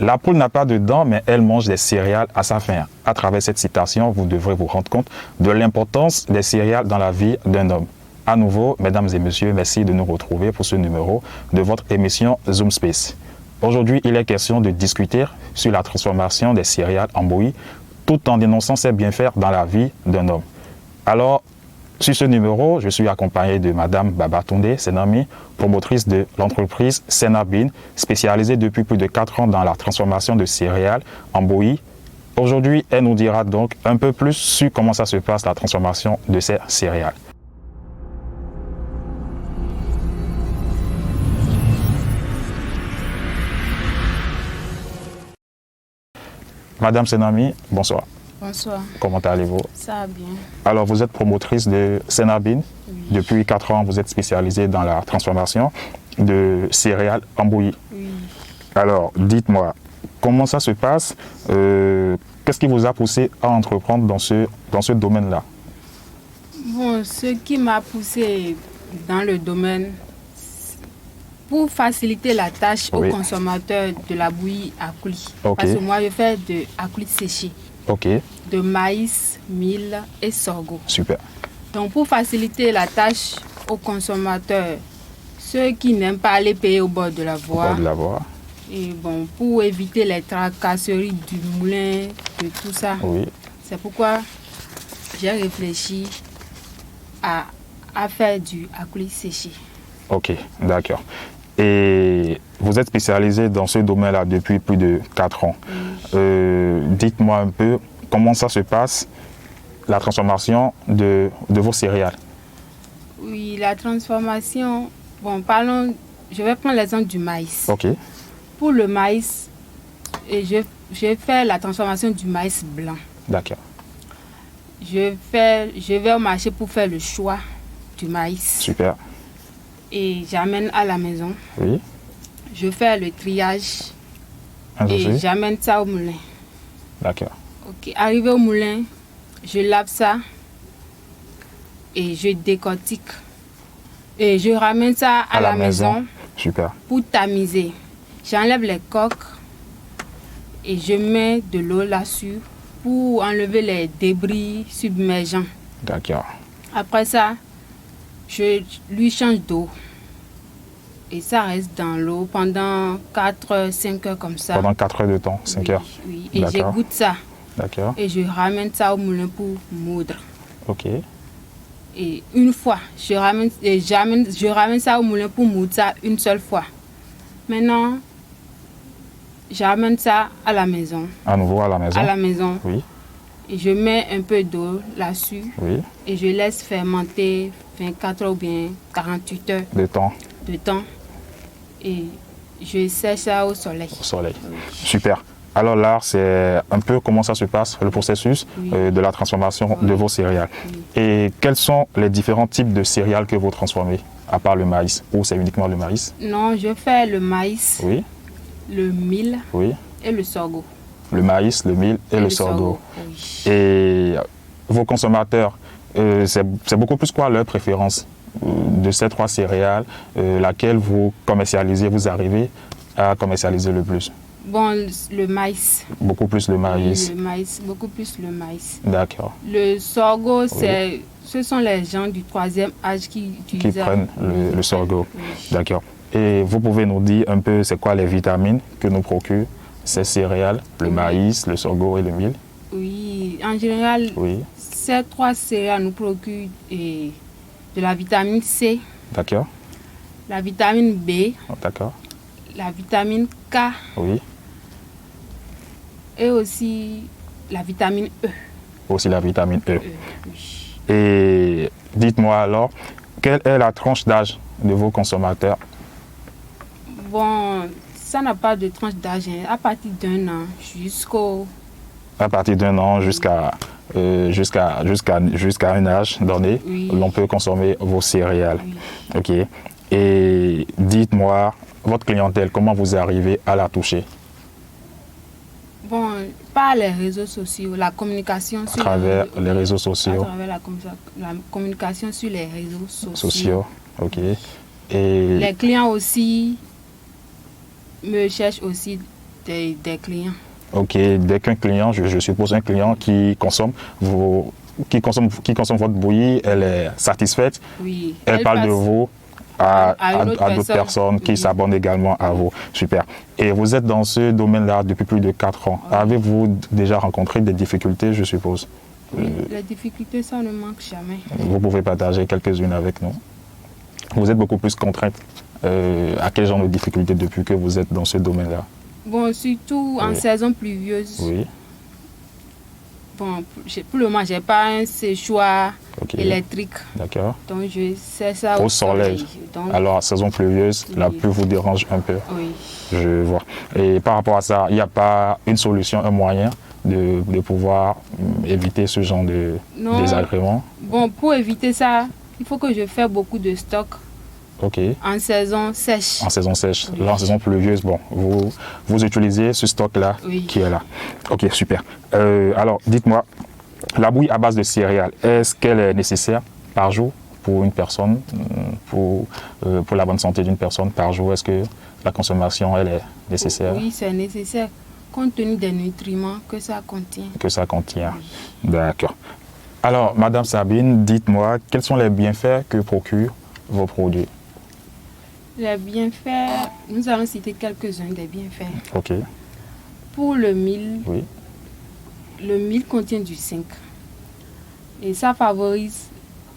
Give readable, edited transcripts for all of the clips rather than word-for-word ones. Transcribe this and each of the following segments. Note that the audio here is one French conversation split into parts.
La poule n'a pas de dents, mais elle mange des céréales à sa faim. À travers cette citation, vous devrez vous rendre compte de l'importance des céréales dans la vie d'un homme. À nouveau, mesdames et messieurs, merci de nous retrouver pour ce numéro de votre émission Zoom Space. Aujourd'hui, il est question de discuter sur la transformation des céréales en bouillie, tout en dénonçant ses bienfaits dans la vie d'un homme. Alors, sur ce numéro, je suis accompagné de Madame Babatunde Senami, promotrice de l'entreprise Senabin, spécialisée depuis plus de 4 ans dans la transformation de céréales en bouillie. Aujourd'hui, elle nous dira donc un peu plus sur comment ça se passe, la transformation de ces céréales. Madame Senami, bonsoir. Bonsoir. Comment allez-vous? Ça va bien. Alors, vous êtes promotrice de Senabin. Oui. Depuis 4 ans, vous êtes spécialisée dans la transformation de céréales en bouillie. Oui. Alors, dites-moi, comment ça se passe? Qu'est-ce qui vous a poussé à entreprendre dans ce domaine-là? Bon, ce qui m'a poussé dans le domaine, pour faciliter la tâche Oui. aux consommateurs de la bouillie Akuli. Ok. Parce que moi, je fais de Akuli séché, Ok, de maïs, mil et sorgho. super. Donc, pour faciliter la tâche aux consommateurs, ceux qui n'aiment pas aller payer au bord de la Au voie, bord de la voie. et bon, pour éviter les tracasseries du moulin, de tout ça, Oui, c'est pourquoi j'ai réfléchi à faire du Akuli séché. ok, d'accord. Et vous êtes spécialisé dans ce domaine-là depuis plus de 4 ans. Dites-moi un peu comment ça se passe, la transformation de vos céréales. Oui, la transformation, bon, parlons, je vais prendre l'exemple du maïs. Ok, Pour le maïs, je fais la transformation du maïs blanc. d'accord, Je vais au marché pour faire le choix du maïs super. et j'amène à la maison. Oui, Je fais le triage un et souci. j'amène ça au moulin. D'accord, Ok, arrivé au moulin, je lave ça et je décortique. Et je ramène ça à la maison super. pour tamiser. J'enlève les coques et je mets de l'eau là-dessus pour enlever les débris submergents. D'accord, Après ça, je lui change d'eau. Et ça reste dans l'eau pendant 4-5 heures comme ça. pendant 4 heures de temps, 5 Oui, heures. oui. Et D'accord. j'égoutte ça. D'accord, Et je ramène ça au moulin pour moudre. ok, Et une fois, je ramène ça au moulin pour moudre ça une seule fois. Maintenant, j'amène ça à la maison. à nouveau à la maison. À la maison. Oui, Et je mets un peu d'eau là-dessus. oui, Et je laisse fermenter 24 heures ou bien 48 heures de temps de temps. Et je sèche ça au soleil. au soleil. Oui. Super. Alors là, c'est un peu comment ça se passe, le processus Oui. de la transformation de vos céréales. Oui. Et quels sont les différents types de céréales que vous transformez, à part le maïs? Ou c'est uniquement le maïs? Non, je fais le maïs, Oui, le mil oui. et le sorgho. Le maïs, le mil et le sorgho. Oui. Et vos consommateurs, c'est beaucoup plus quoi leur préférence de ces 3 céréales, laquelle vous commercialisez, vous arrivez à commercialiser le plus? Bon, le maïs. Beaucoup plus le maïs. Oui, le maïs, beaucoup plus le maïs. D'accord. Le sorgho, ce sont les gens du 3e âge qui utilisent. Qui prennent le sorgho. Oui. D'accord. Et vous pouvez nous dire un peu c'est quoi les vitamines que nous procurent ces céréales, le maïs, le sorgho et le mil? Oui, en général, Oui. ces 3 céréales nous procurent de la vitamine C, D'accord. la vitamine B, D'accord. la vitamine K Oui. et aussi la vitamine E. Aussi la vitamine E. Oui. Et dites-moi alors, quelle est la tranche d'âge de vos consommateurs? Bon, ça n'a pas de tranche d'âge, hein. À partir d'1 an jusqu'au... À partir d'un an jusqu'à un âge donné, Oui. l'on peut consommer vos céréales. Oui. Ok. Et dites-moi, votre clientèle, comment vous arrivez à la toucher? Bon, par les réseaux sociaux, la communication À sur travers les réseaux sociaux. À travers la communication sur les réseaux sociaux. Sociaux, ok. Et Les clients aussi me cherchent aussi des clients. Ok, dès qu'un client, je suppose un client qui consomme votre bouillie, elle est satisfaite, Oui. elle parle de vous à une autre d'autres personnes qui oui. s'abonnent également à vous. Super. Et vous êtes dans ce domaine-là depuis plus de 4 ans. Oui. Avez-vous déjà rencontré des difficultés, je suppose? Oui, les difficultés, ça ne manque jamais. Vous pouvez partager quelques-unes avec nous. Vous êtes beaucoup plus contrainte. À quel genre de difficultés depuis que vous êtes dans ce domaine-là? Bon, surtout en Oui. saison pluvieuse. Oui. Bon, pour le moment, je n'ai pas un séchoir Ok. électrique. D'accord. Donc, je sais ça Au soleil. Donc, Alors, saison pluvieuse, la Oui. pluie vous dérange un peu. oui. Je vois. Et par rapport à ça, il n'y a pas une solution, un moyen de pouvoir éviter ce genre de Non. désagréments? Bon, pour éviter ça, il faut que je fasse beaucoup de stock Ok. en saison sèche. En saison sèche. Oui. Là, en saison pluvieuse, bon, vous utilisez ce stock-là Oui. qui est là. Ok, super. Alors, dites-moi, la bouillie à base de céréales, est-ce qu'elle est nécessaire par jour pour une personne, pour la bonne santé d'une personne par jour? Est-ce que la consommation, elle est nécessaire? Oui, c'est nécessaire, compte tenu des nutriments que ça contient. Que ça contient. D'accord. Alors, Madame Sabine, dites-moi, quels sont les bienfaits que procurent vos produits? Les bienfaits, nous allons citer quelques-uns des bienfaits. Ok, Pour le mil oui, contient du zinc. Et ça favorise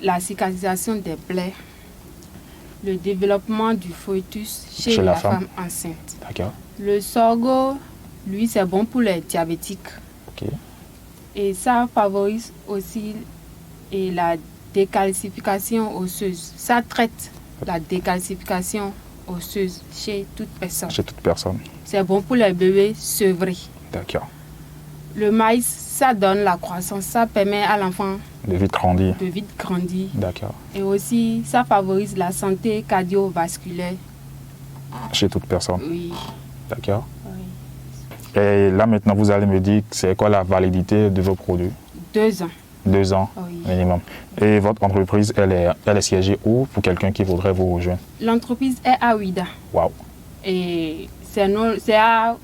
la cicatrisation des plaies, le développement du foetus chez la femme enceinte. d'accord, Le sorgho, lui, c'est bon pour les diabétiques. ok, Et ça favorise aussi la décalcification osseuse. Ça traite la décalcification osseuse chez toute personne. chez toute personne, C'est bon pour les bébés sevrés. d'accord, Le maïs, ça donne la croissance, ça permet à l'enfant de vite grandir, de vite grandir. d'accord, Et aussi, ça favorise la santé cardiovasculaire. chez toute personne, Oui. d'accord. Oui. Et là maintenant, vous allez me dire, c'est quoi la validité de vos produits? 2 ans. 2 ans Oui. minimum. Et votre entreprise, elle est siégée où pour quelqu'un qui voudrait vous rejoindre? L'entreprise est à Ouida. Waouh, Et c'est à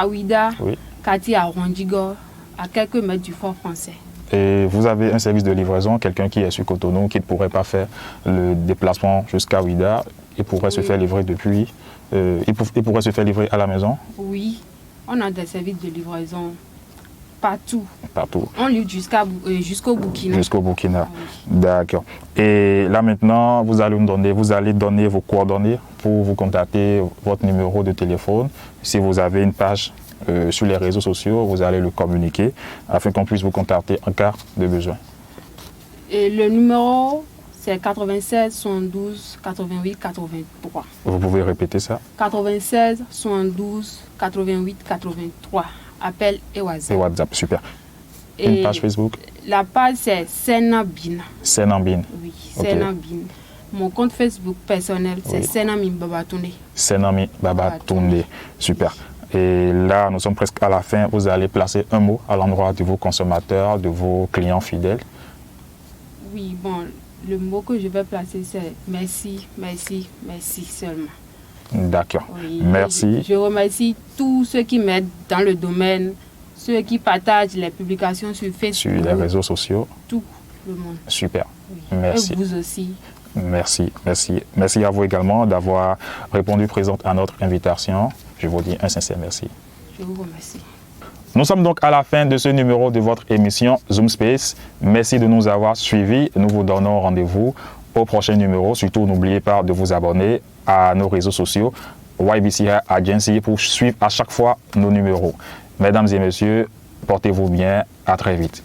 Ouida, oui. quartier à Rondigor, à quelques mètres du fort français. Et vous avez un service de livraison, quelqu'un qui est sur Cotonou, qui ne pourrait pas faire le déplacement jusqu'à Ouida, il pourrait se Oui. faire livrer depuis, il pourrait se faire livrer à la maison, Oui, on a des services de livraison partout. partout, On livre jusqu'au Burkina. jusqu'au Burkina. Oui. D'accord. Et là maintenant, vous allez donner vos coordonnées pour vous contacter, votre numéro de téléphone. Si vous avez une page sur les réseaux sociaux, vous allez le communiquer afin qu'on puisse vous contacter en cas de besoin. Et le numéro, c'est 96 72 88 83. Vous pouvez répéter ça? 96 72 88 83. Appel et C'est WhatsApp. WhatsApp, super. Et Une page Facebook? la page, c'est Senabine. Senambine. Oui, Ok. Senabine. Mon compte Facebook personnel, c'est Oui. Senamine Babatunde. Senami Baba Toundé. Super. Et là, nous sommes presque à la fin. Vous allez placer un mot à l'endroit de vos consommateurs, de vos clients fidèles. Oui, bon, le mot que je vais placer, c'est merci, merci, merci seulement. D'accord. Oui, Merci. Je remercie tous ceux qui m'aident dans le domaine, ceux qui partagent les publications sur Facebook, Sur les réseaux sociaux. tout le monde. Super. Oui. Merci. Et vous aussi. Merci. Merci. Merci à vous également d'avoir répondu présente à notre invitation. Je vous dis un sincère merci. Je vous remercie. Nous sommes donc à la fin de ce numéro de votre émission Zoom Space. Merci de nous avoir suivis. Nous vous donnons rendez-vous au prochain numéro. Surtout, n'oubliez pas de vous abonner à nos réseaux sociaux YBC Agency pour suivre à chaque fois nos numéros. Mesdames et messieurs, portez-vous bien. À très vite.